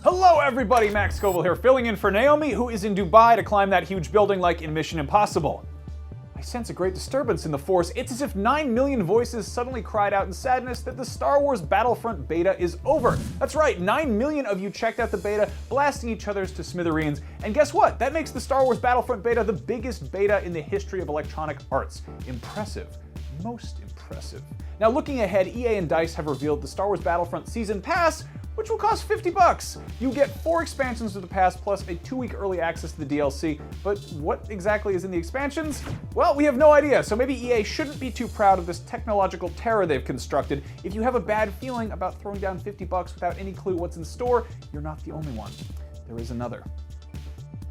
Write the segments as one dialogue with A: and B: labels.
A: Hello everybody, Max Scoville here, filling in for Naomi, who is in Dubai to climb that huge building like in Mission Impossible. I sense a great disturbance in the Force. It's as if 9 million voices suddenly cried out in sadness that the Star Wars Battlefront beta is over. That's right, 9 million of you checked out the beta, blasting each other's to smithereens. And guess what? That makes the Star Wars Battlefront beta the biggest beta in the history of Electronic Arts. Impressive. Most impressive. Now looking ahead, EA and DICE have revealed the Star Wars Battlefront Season Pass, which will cost $50. You get 4 expansions to the pass plus a 2-week early access to the DLC. But what exactly is in the expansions? Well, we have no idea, so maybe EA shouldn't be too proud of this technological terror they've constructed. If you have a bad feeling about throwing down $50 without any clue what's in store, you're not the only one. There is another.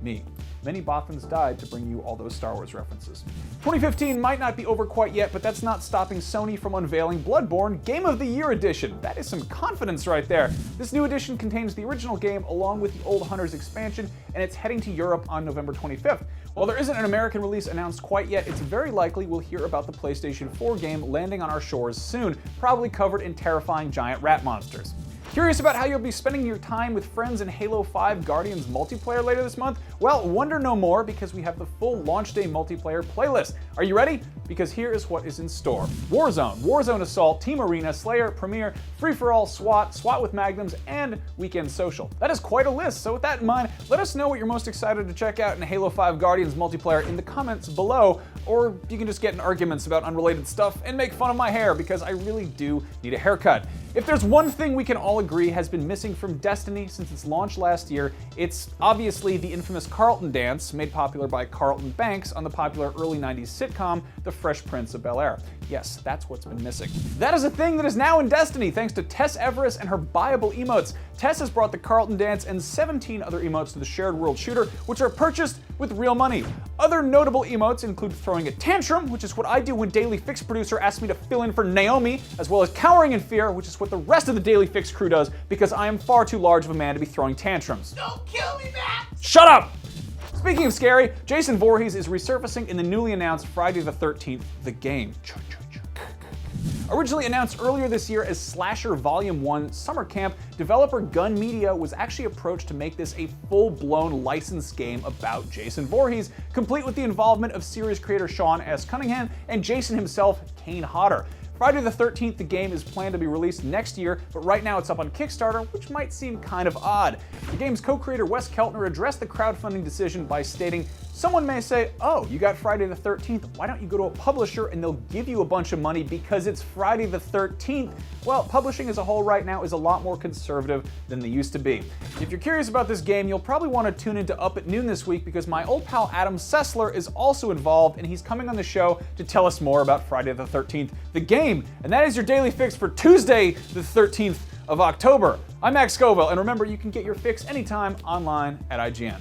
A: Me. Many Bothans died to bring you all those Star Wars references. 2015 might not be over quite yet, but that's not stopping Sony from unveiling Bloodborne Game of the Year Edition. That is some confidence right there. This new edition contains the original game along with the Old Hunters expansion, and it's heading to Europe on November 25th. While there isn't an American release announced quite yet, it's very likely we'll hear about the PlayStation 4 game landing on our shores soon, probably covered in terrifying giant rat monsters. Curious about how you'll be spending your time with friends in Halo 5 Guardians multiplayer later this month? Well, wonder no more because we have the full launch day multiplayer playlist. Are you ready? Because here is what is in store. Warzone, Warzone Assault, Team Arena, Slayer, Premier, Free-for-All, SWAT, SWAT with Magnums, and Weekend Social. That is quite a list, so with that in mind, let us know what you're most excited to check out in Halo 5 Guardians multiplayer in the comments below, or you can just get in arguments about unrelated stuff and make fun of my hair because I really do need a haircut. If there's one thing we can all agree has been missing from Destiny since its launch last year, it's obviously the infamous Carlton dance, made popular by Carlton Banks on the popular early 90s sitcom, The Fresh Prince of Bel-Air. Yes, that's what's been missing. That is a thing that is now in Destiny thanks to Tess Everest and her Buyable emotes. Tess has brought the Carlton dance and 17 other emotes to the shared world shooter, which are purchased with real money. Other notable emotes include throwing a tantrum, which is what I do when Daily Fix producer asks me to fill in for Naomi, as well as cowering in fear, which is what the rest of the Daily Fix crew does because I am far too large of a man to be throwing tantrums.
B: Don't kill me, Matt!
A: Shut up! Speaking of scary, Jason Voorhees is resurfacing in the newly announced Friday the 13th, the game. Originally announced earlier this year as Slasher Volume 1 Summer Camp, developer Gun Media was actually approached to make this a full-blown licensed game about Jason Voorhees, complete with the involvement of series creator Sean S. Cunningham and Jason himself, Kane Hodder. Friday the 13th, the game is planned to be released next year, but right now it's up on Kickstarter, which might seem kind of odd. The game's co-creator Wes Keltner addressed the crowdfunding decision by stating, "Someone may say, oh, you got Friday the 13th, why don't you go to a publisher and they'll give you a bunch of money because it's Friday the 13th? Well, publishing as a whole right now is a lot more conservative than they used to be. If you're curious about this game, you'll probably want to tune into Up at Noon this week because my old pal Adam Sessler is also involved and he's coming on the show to tell us more about Friday the 13th, the game. And that is your Daily Fix for Tuesday the 13th of October. I'm Max Scoville, and remember you can get your fix anytime online at IGN.